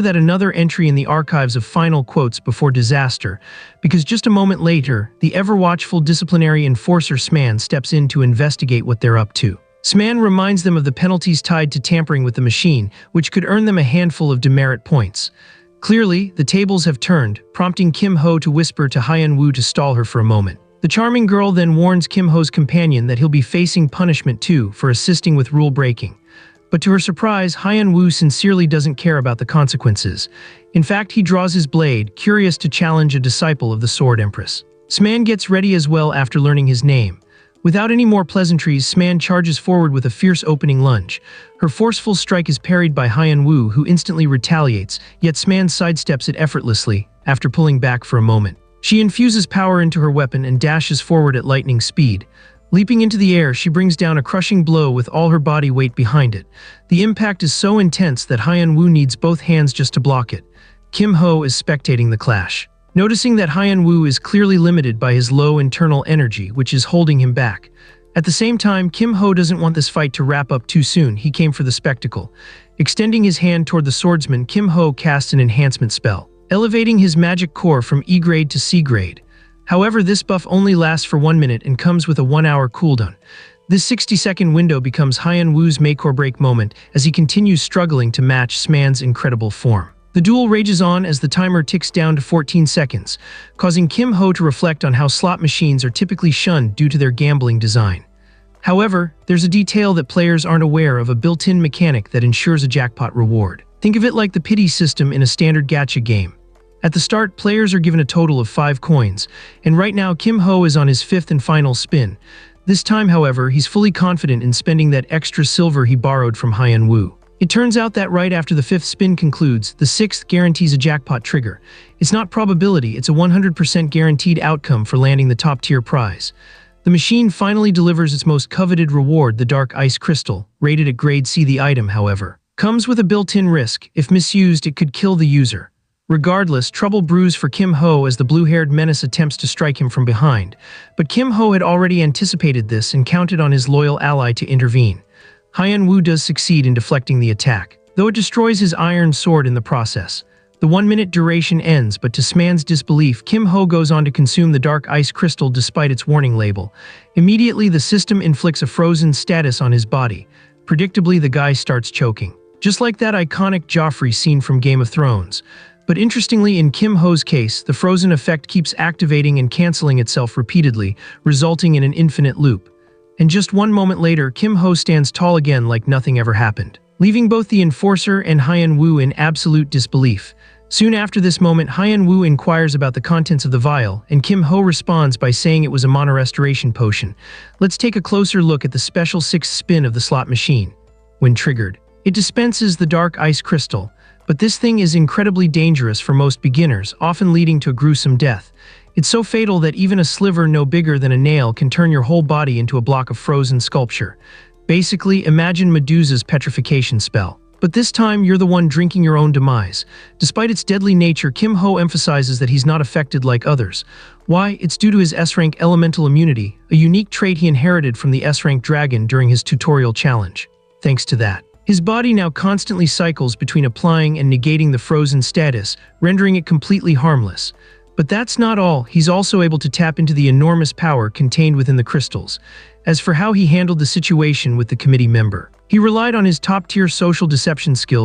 that another entry in the archives of final quotes before disaster, because just a moment later, the ever-watchful disciplinary enforcer Sman steps in to investigate what they're up to. Sman reminds them of the penalties tied to tampering with the machine, which could earn them a handful of demerit points. Clearly, the tables have turned, prompting Kim Ho to whisper to Hyun Woo to stall her for a moment. The charming girl then warns Kim Ho's companion that he'll be facing punishment too for assisting with rule breaking. But to her surprise, Hyun Woo sincerely doesn't care about the consequences. In fact, he draws his blade, curious to challenge a disciple of the Sword Empress. Sman gets ready as well after learning his name. Without any more pleasantries, Sman charges forward with a fierce opening lunge. Her forceful strike is parried by Hyun Woo, who instantly retaliates, yet Sman sidesteps it effortlessly, after pulling back for a moment. She infuses power into her weapon and dashes forward at lightning speed. Leaping into the air, she brings down a crushing blow with all her body weight behind it. The impact is so intense that Hyun Woo needs both hands just to block it. Kim Ho is spectating the clash. Noticing that Hyun Woo is clearly limited by his low internal energy, which is holding him back. At the same time, Kim Ho doesn't want this fight to wrap up too soon. He came for the spectacle. Extending his hand toward the swordsman, Kim Ho casts an enhancement spell, elevating his magic core from E grade to C grade. However, this buff only lasts for 1 minute and comes with a 1-hour cooldown. This 60-second window becomes Hyun Woo's make or break moment as he continues struggling to match Sman's incredible form. The duel rages on as the timer ticks down to 14 seconds, causing Kim Ho to reflect on how slot machines are typically shunned due to their gambling design. However, there's a detail that players aren't aware of: a built-in mechanic that ensures a jackpot reward. Think of it like the pity system in a standard gacha game. At the start, players are given a total of 5 coins, and right now Kim Ho is on his 5th and final spin. This time, however, he's fully confident in spending that extra silver he borrowed from Hyun Woo. It turns out that right after the 5th spin concludes, the 6th guarantees a jackpot trigger. It's not probability, it's a 100% guaranteed outcome for landing the top-tier prize. The machine finally delivers its most coveted reward, the Dark Ice Crystal, rated at grade C. The item, however, comes with a built-in risk. If misused, it could kill the user. Regardless, trouble brews for Kim Ho as the blue-haired menace attempts to strike him from behind. But Kim Ho had already anticipated this and counted on his loyal ally to intervene. Hyun Woo does succeed in deflecting the attack, though it destroys his iron sword in the process. The 1-minute duration ends, but to Sman's disbelief, Kim Ho goes on to consume the Dark Ice Crystal despite its warning label. Immediately, the system inflicts a frozen status on his body. Predictably, the guy starts choking, just like that iconic Joffrey scene from Game of Thrones. But interestingly, in Kim Ho's case, the frozen effect keeps activating and canceling itself repeatedly, resulting in an infinite loop. And just 1 moment later, Kim Ho stands tall again like nothing ever happened, leaving both the Enforcer and Hyun Woo in absolute disbelief. Soon after this moment, Hyun Woo inquires about the contents of the vial, and Kim Ho responds by saying it was a mana restoration potion. Let's take a closer look at the special 6th spin of the slot machine. When triggered, it dispenses the Dark Ice Crystal. But this thing is incredibly dangerous for most beginners, often leading to a gruesome death. It's so fatal that even a sliver no bigger than a nail can turn your whole body into a block of frozen sculpture. Basically, imagine Medusa's petrification spell. But this time, you're the one drinking your own demise. Despite its deadly nature, Kim Ho emphasizes that he's not affected like others. Why? It's due to his S-rank elemental immunity, a unique trait he inherited from the S-rank dragon during his tutorial challenge. Thanks to that, his body now constantly cycles between applying and negating the frozen status, rendering it completely harmless. But that's not all. He's also able to tap into the enormous power contained within the crystals. As for how he handled the situation with the committee member, he relied on his top-tier social deception skills